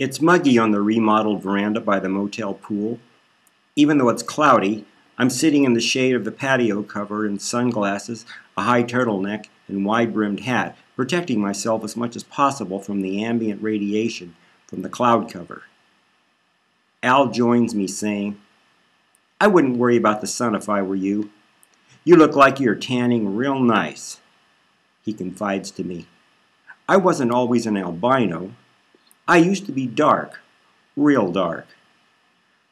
It's muggy on the remodeled veranda by the motel pool. Even though it's cloudy, I'm sitting in the shade of the patio cover in sunglasses, a high turtleneck, and wide-brimmed hat, protecting myself as much as possible from the ambient radiation from the cloud cover. Al joins me, saying, "I wouldn't worry about the sun if I were you. You look like you're tanning real nice." He confides to me, "I wasn't always an albino. I used to be dark, real dark."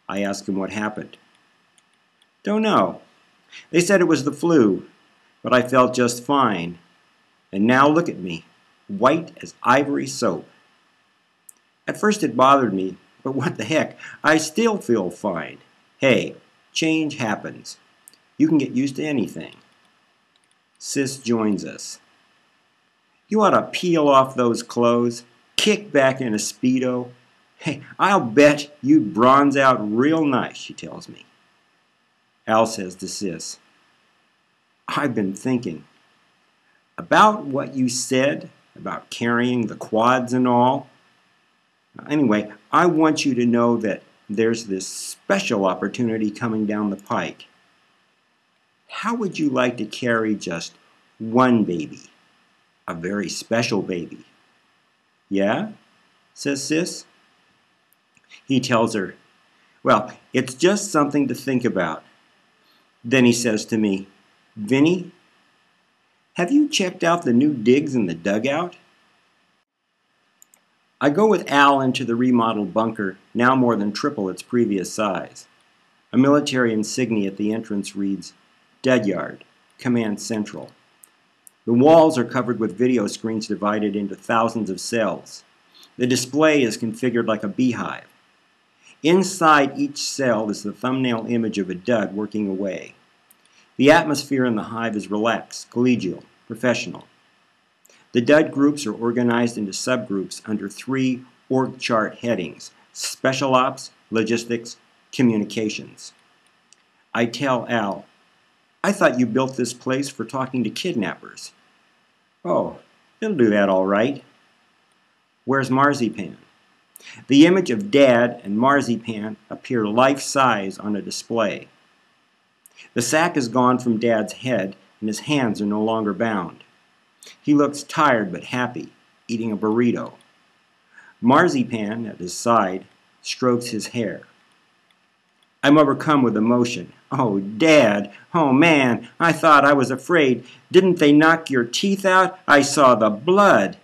I ask him what happened. "Don't know. They said it was the flu, but I felt just fine. And now look at me, white as ivory soap. At first it bothered me, but what the heck, I still feel fine. Hey, change happens. You can get used to anything." Sis joins us. "You ought to peel off those clothes, kick back in a Speedo. Hey, I'll bet you'd bronze out real nice," she tells me. Al says to Sis, "I've been thinking about what you said about carrying the quads and all. Anyway, I want you to know that there's this special opportunity coming down the pike. How would you like to carry just one baby? A very special baby." "Yeah?" says Sis. He tells her, "Well, it's just something to think about." Then he says to me, "Vinny, have you checked out the new digs in the dugout?" I go with Al into the remodeled bunker, now more than triple its previous size. A military insignia at the entrance reads, "Dead Yard, Command Central." The walls are covered with video screens divided into thousands of cells. The display is configured like a beehive. Inside each cell is the thumbnail image of a Dud working away. The atmosphere in the hive is relaxed, collegial, professional. The Dud groups are organized into subgroups under 3 org chart headings: Special Ops, Logistics, Communications. I tell Al, "I thought you built this place for talking to kidnappers." "Oh, it'll do that all right." "Where's Marzipan?" The image of Dad and Marzipan appear life-size on a display. The sack is gone from Dad's head, and his hands are no longer bound. He looks tired but happy, eating a burrito. Marzipan, at his side, strokes his hair. I'm overcome with emotion. "Oh, Dad! Oh, man! I thought I was afraid. Didn't they knock your teeth out? I saw the blood."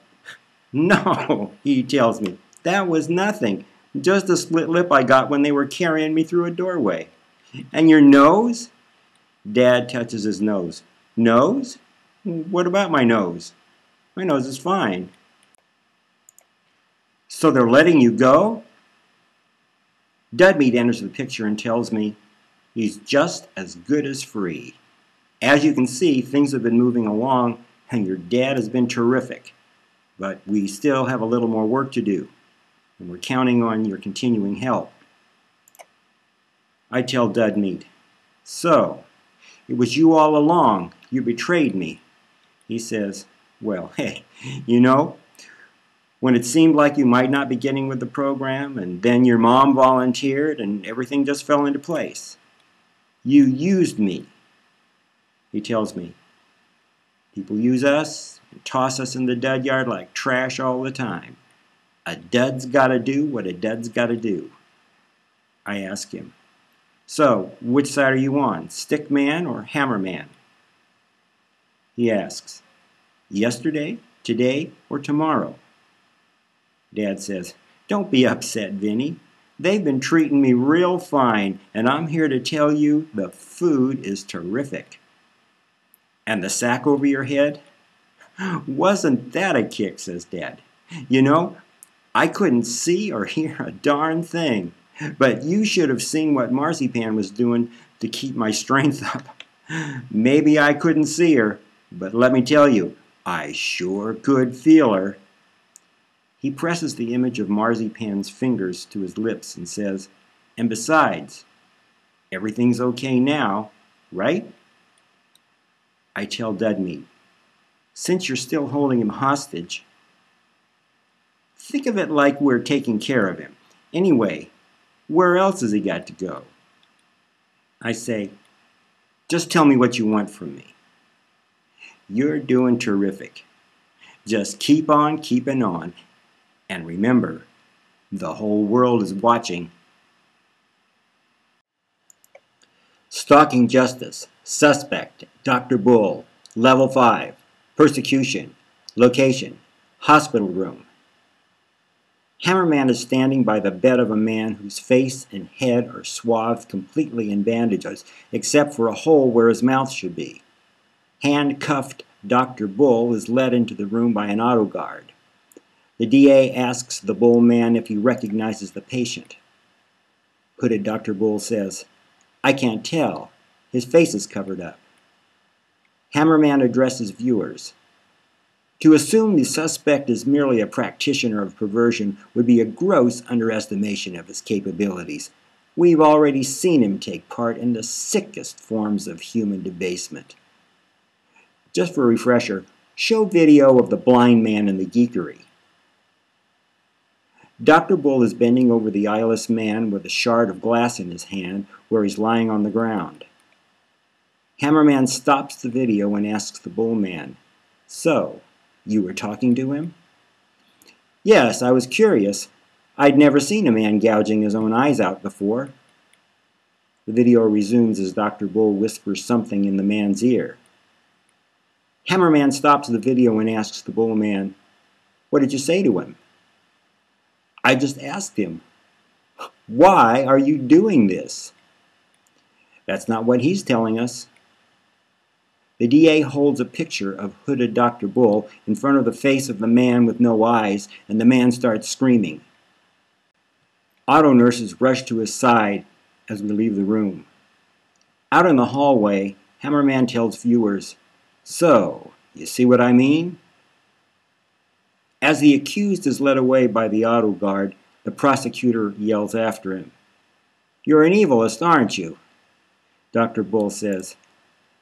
"No," he tells me. "That was nothing. Just a split lip I got when they were carrying me through a doorway." "And your nose?" Dad touches his nose. "Nose? What about my nose?" "My nose is fine." "So they're letting you go?" Dudmeat enters the picture and tells me he's just as good as free. "As you can see, things have been moving along, and your dad has been terrific. But we still have a little more work to do, and we're counting on your continuing help." I tell Dudmeat, "So, it was you all along. You betrayed me." He says, "Well, hey, you know, when it seemed like you might not be getting with the program, and then your mom volunteered, and everything just fell into place. You used me." He tells me, "People use us and toss us in the dud yard like trash all the time. A dud's gotta do what a dud's gotta do." I ask him, "So, which side are you on, stick man or hammer man?" He asks, "Yesterday, today, or tomorrow?" Dad says, "Don't be upset, Vinny. They've been treating me real fine, and I'm here to tell you the food is terrific." "And the sack over your head?" "Wasn't that a kick?" says Dad. "You know, I couldn't see or hear a darn thing, but you should have seen what Marzipan was doing to keep my strength up. Maybe I couldn't see her, but let me tell you, I sure could feel her." He presses the image of Marzipan's fingers to his lips and says, "And besides, everything's okay now, right?" I tell Dudmeat, "Since you're still holding him hostage, Think of it like we're taking care of him. Anyway, where else has he got to go? I say, just tell me what you want from me. You're doing terrific. Just keep on keeping on. And remember, the whole world is watching. Stalking justice. Suspect, Dr. Bull. Level 5. Persecution. Location, hospital room. Hammerman is standing by the bed of a man whose face and head are swathed completely in bandages, except for a hole where his mouth should be. Handcuffed Dr. Bull is led into the room by an auto guard. The DA asks the Bull man if he recognizes the patient. Hooded Dr. Bull says, "I can't tell. His face is covered up." Hammerman addresses viewers. To assume the suspect is merely a practitioner of perversion would be a gross underestimation of his capabilities. We've already seen him take part in the sickest forms of human debasement. Just for a refresher, show video of the blind man in the geekery. Dr. Bull is bending over the eyeless man with a shard of glass in his hand where he's lying on the ground. Hammerman stops the video and asks the Bull man, "So, you were talking to him?" "Yes, I was curious. I'd never seen a man gouging his own eyes out before." The video resumes as Dr. Bull whispers something in the man's ear. Hammerman stops the video and asks the Bull man, "What did you say to him?" "I just asked him, 'Why are you doing this?'" "That's not what he's telling us." The DA holds a picture of hooded Dr. Bull in front of the face of the man with no eyes, and the man starts screaming. Auto nurses rush to his side as we leave the room. Out in the hallway, Hammerman tells viewers, "So, you see what I mean?" As the accused is led away by the auto guard, the prosecutor yells after him, "You're an evilist, aren't you?" Dr. Bull says,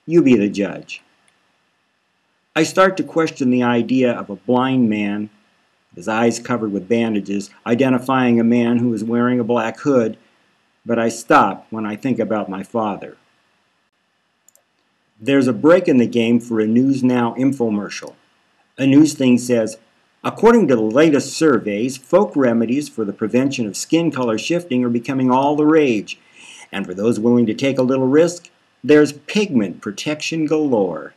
"You be the judge." I start to question the idea of a blind man, his eyes covered with bandages, identifying a man who is wearing a black hood, but I stop when I think about my father. There's a break in the game for a News Now infomercial. A news thing says, "According to the latest surveys, folk remedies for the prevention of skin color shifting are becoming all the rage. And for those willing to take a little risk, there's pigment protection galore."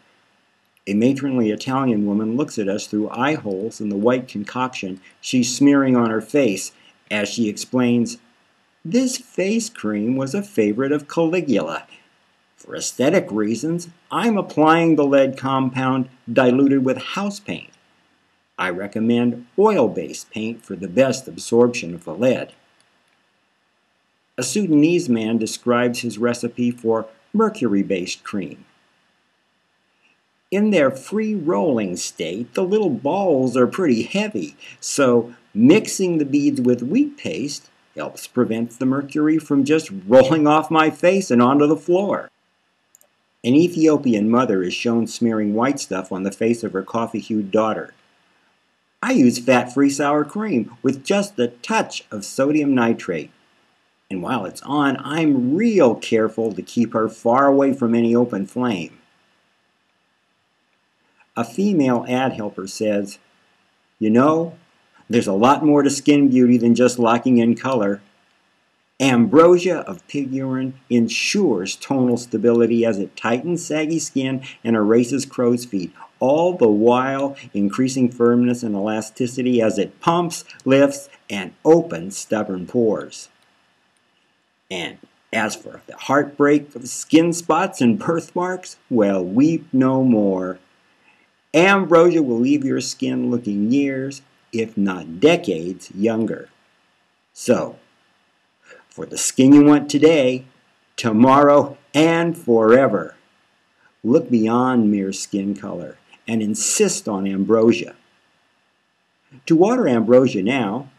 A matronly Italian woman looks at us through eye holes in the white concoction she's smearing on her face as she explains, "This face cream was a favorite of Caligula. For aesthetic reasons, I'm applying the lead compound diluted with house paint. I recommend oil-based paint for the best absorption of the lead." A Sudanese man describes his recipe for mercury-based cream. In their free-rolling state, the little balls are pretty heavy, so mixing the beads with wheat paste helps prevent the mercury from just rolling off my face and onto the floor. An Ethiopian mother is shown smearing white stuff on the face of her coffee-hued daughter. "I use fat-free sour cream with just a touch of sodium nitrate. And while it's on, I'm real careful to keep her far away from any open flame." A female ad helper says, "You know, there's a lot more to skin beauty than just locking in color. Ambrosia of pig urine ensures tonal stability as it tightens saggy skin and erases crow's feet, all the while increasing firmness and elasticity as it pumps, lifts, and opens stubborn pores. And as for the heartbreak of skin spots and birthmarks, well, weep no more. Ambrosia will leave your skin looking years, if not decades, younger. So, for the skin you want today, tomorrow, and forever, look beyond mere skin color and insist on ambrosia. To order ambrosia now,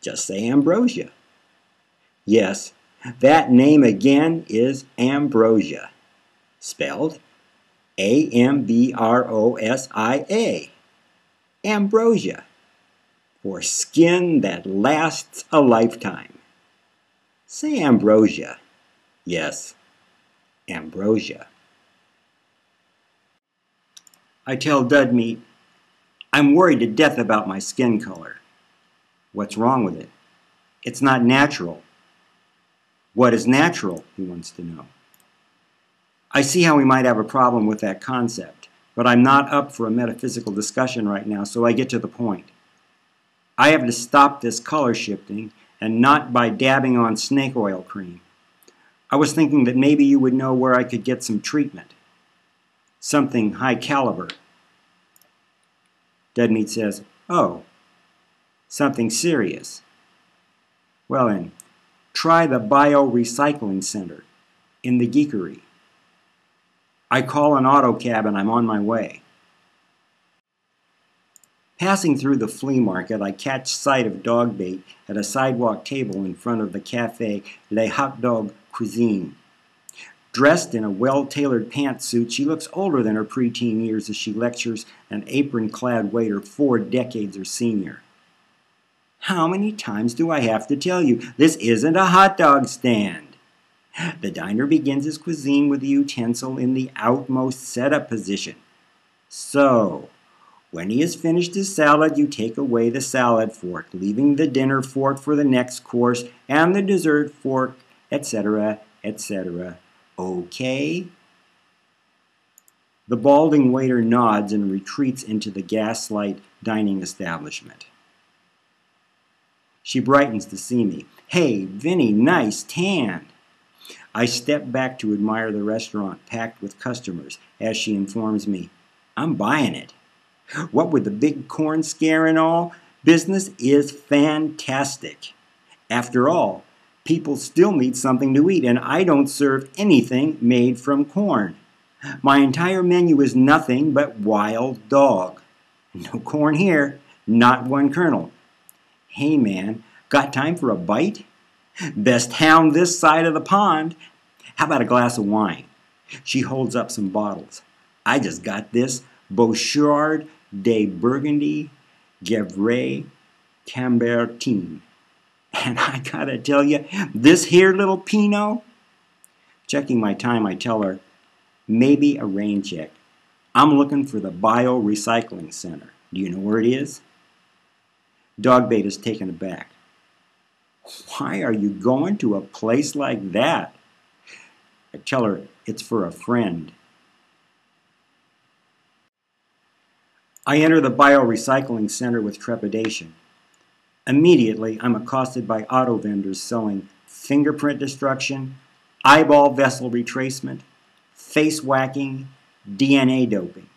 just say ambrosia. Yes, that name again is ambrosia, spelled Ambrosia. Ambrosia. or skin that lasts a lifetime. Say ambrosia. Yes, ambrosia. I tell Dudmeat, I'm worried to death about my skin color. What's wrong with it? It's not natural. What is natural, he wants to know. I see how we might have a problem with that concept, but I'm not up for a metaphysical discussion right now, so I get to the point. I have to stop this color shifting, and not by dabbing on snake oil cream. I was thinking that maybe you would know where I could get some treatment. Something high caliber. Dudmeat says, oh, something serious. Well then, try the Biorecycling Center in the Geekery. I call an auto cab and I'm on my way. Passing through the flea market, I catch sight of Dogbait at a sidewalk table in front of the cafe Le Hot Dog Cuisine. Dressed in a well-tailored pantsuit, she looks older than her preteen years as she lectures an apron-clad waiter 4 decades her senior. How many times do I have to tell you, this isn't a hot dog stand? The diner begins his cuisine with the utensil in the outmost setup position. So, when he has finished his salad, you take away the salad fork, leaving the dinner fork for the next course and the dessert fork, etc., etc. Okay? The balding waiter nods and retreats into the gaslight dining establishment. She brightens to see me. Hey, Vinny, nice tan. I step back to admire the restaurant packed with customers as she informs me, I'm buying it. What with the big corn scare and all, business is fantastic. After all, people still need something to eat, and I don't serve anything made from corn. My entire menu is nothing but wild dog. No corn here, not one kernel. Hey man, got time for a bite? Best hound this side of the pond. How about a glass of wine? She holds up some bottles. I just got this Bouchard de Burgundy Gevrey Cambertin. And I gotta tell you, this here little Pinot. Checking my time, I tell her, maybe a rain check. I'm looking for the Biorecycling Center. Do you know where it is? Dogbait is taken aback. Why are you going to a place like that? I tell her it's for a friend. I enter the Biorecycling Center with trepidation. Immediately, I'm accosted by auto vendors selling fingerprint destruction, eyeball vessel retracement, face whacking, DNA doping.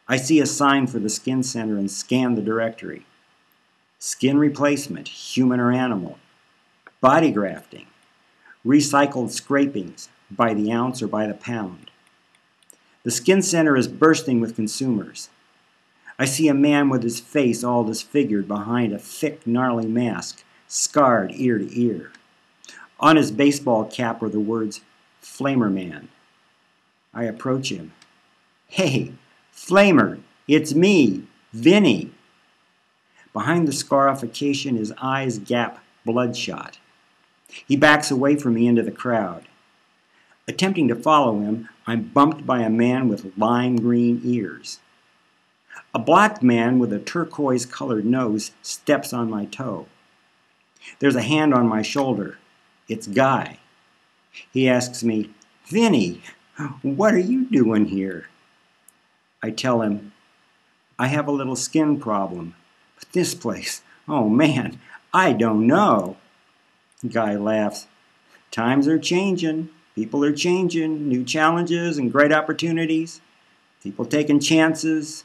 I see a sign for the skin center and scan the directory. Skin replacement, human or animal. Body grafting. Recycled scrapings, by the ounce or by the pound. The skin center is bursting with consumers. I see a man with his face all disfigured behind a thick, gnarly mask, scarred ear to ear. On his baseball cap are the words, Flamer Man. I approach him. Hey, Flamer, it's me, Vinny. Behind the scarification, his eyes gap bloodshot. He backs away from me into the crowd. Attempting to follow him, I'm bumped by a man with lime green ears. A black man with a turquoise-colored nose steps on my toe. There's a hand on my shoulder. It's Guy. He asks me, Vinny, what are you doing here? I tell him, I have a little skin problem, but this place, oh man, I don't know. Guy laughs. Times are changing. People are changing. New challenges and great opportunities. People taking chances.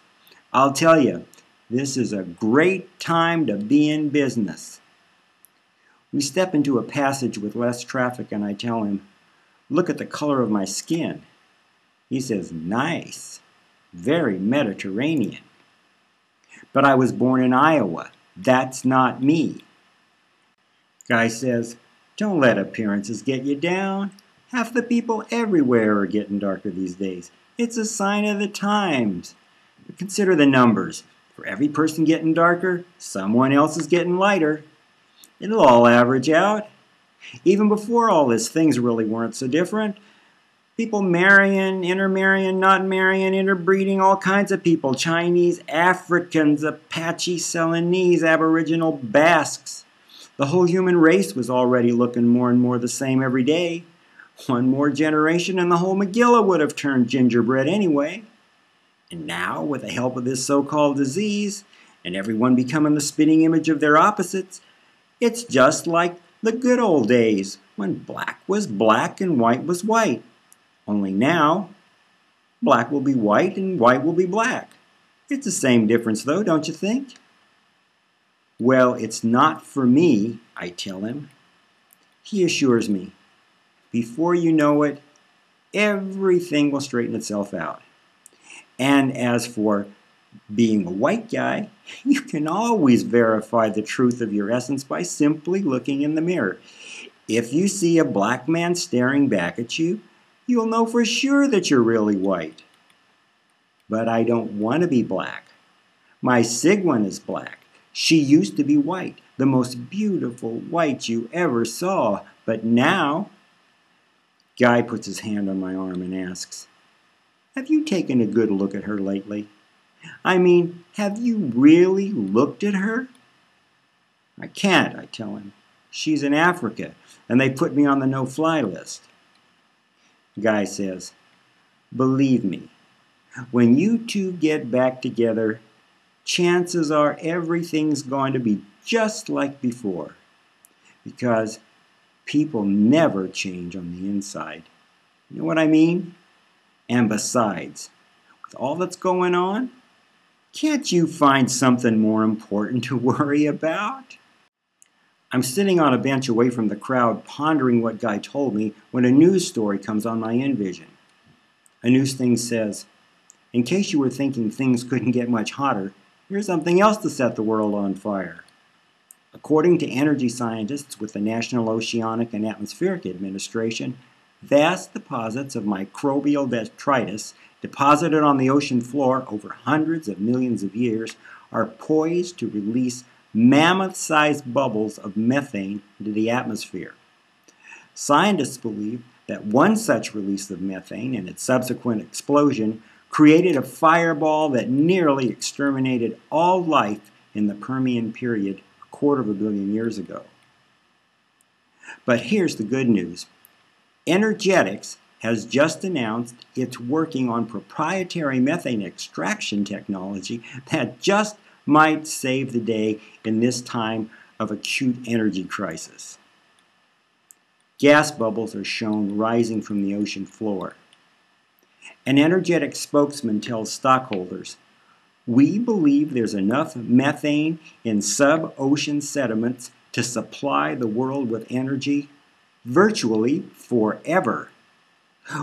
I'll tell you, this is a great time to be in business. We step into a passage with less traffic and I tell him, look at the color of my skin. He says, nice. Very Mediterranean. But I was born in Iowa. That's not me. Guy says, don't let appearances get you down. Half the people everywhere are getting darker these days. It's a sign of the times. But consider the numbers. For every person getting darker, someone else is getting lighter. It'll all average out. Even before all this, things really weren't so different. People marrying, intermarrying, not marrying, interbreeding, all kinds of people. Chinese, Africans, Apache, Celanese, Aboriginal, Basques. The whole human race was already looking more and more the same every day. One more generation and the whole Megillah would have turned gingerbread anyway. And now, with the help of this so-called disease, and everyone becoming the spitting image of their opposites, it's just like the good old days, when black was black and white was white. Only now, black will be white and white will be black. It's the same difference though, don't you think? Well, it's not for me, I tell him. He assures me. Before you know it, everything will straighten itself out. And as for being a white guy, you can always verify the truth of your essence by simply looking in the mirror. If you see a black man staring back at you, you'll know for sure that you're really white. But I don't want to be black. My Sigwin is black. She used to be white, the most beautiful white you ever saw. But now... Guy puts his hand on my arm and asks, "Have you taken a good look at her lately? I mean, have you really looked at her?" "I can't," I tell him. "She's in Africa, and they put me on the no-fly list." Guy says, "Believe me, when you two get back together, chances are everything's going to be just like before. Because people never change on the inside. You know what I mean? And besides, with all that's going on, can't you find something more important to worry about?" I'm sitting on a bench away from the crowd pondering what Guy told me when a news story comes on my Envision. A news thing says, "In case you were thinking things couldn't get much hotter, here's something else to set the world on fire." According to energy scientists with the National Oceanic and Atmospheric Administration, vast deposits of microbial detritus deposited on the ocean floor over hundreds of millions of years are poised to release mammoth-sized bubbles of methane into the atmosphere. Scientists believe that one such release of methane and its subsequent explosion created a fireball that nearly exterminated all life in the Permian period a quarter of a billion years ago. But here's the good news. Energetics has just announced it's working on proprietary methane extraction technology that just might save the day in this time of acute energy crisis. Gas bubbles are shown rising from the ocean floor. An energetic spokesman tells stockholders, "We believe there's enough methane in sub-ocean sediments to supply the world with energy virtually forever.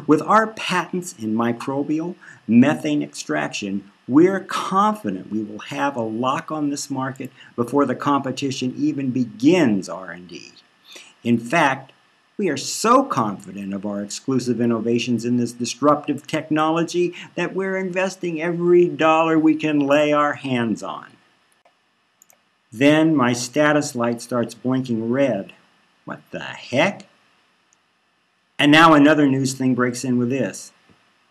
With our patents in microbial methane extraction, we're confident we will have a lock on this market before the competition even begins R&D. In fact, we are so confident of our exclusive innovations in this disruptive technology that we're investing every dollar we can lay our hands on." Then my status light starts blinking red. What the heck? And now another news thing breaks in with this.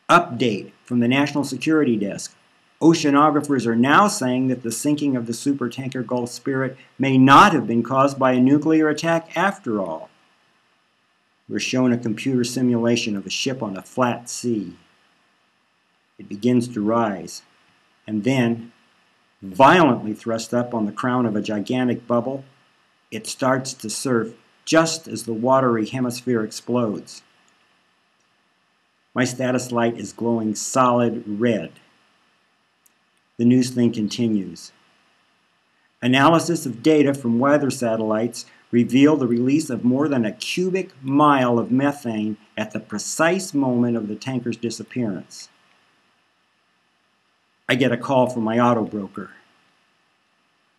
Update from the National Security Desk. Oceanographers are now saying that the sinking of the supertanker Gulf Spirit may not have been caused by a nuclear attack after all. We're shown a computer simulation of a ship on a flat sea. It begins to rise, and then, violently thrust up on the crown of a gigantic bubble, it starts to surf just as the watery hemisphere explodes. My status light is glowing solid red. The news thing continues. Analysis of data from weather satellites reveal the release of more than a cubic mile of methane at the precise moment of the tanker's disappearance. I get a call from my auto broker.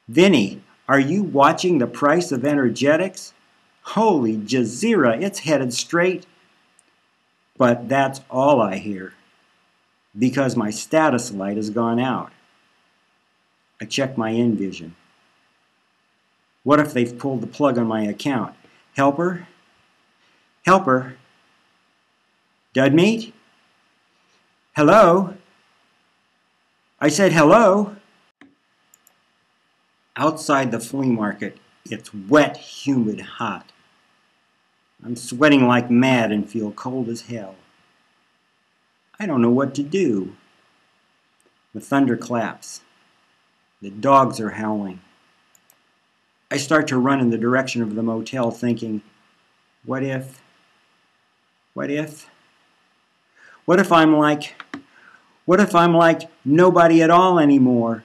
"Vinny, are you watching the price of energetics? Holy Jazeera, it's headed straight." But that's all I hear, because my status light has gone out. I check my Envision. What if they've pulled the plug on my account? Helper? Helper? Dudmeat? Hello? I said hello. Outside the flea market, it's wet, humid, hot. I'm sweating like mad and feel cold as hell. I don't know what to do. The thunder claps. The dogs are howling. I start to run in the direction of the motel thinking, what if? What if? What if I'm like nobody at all anymore?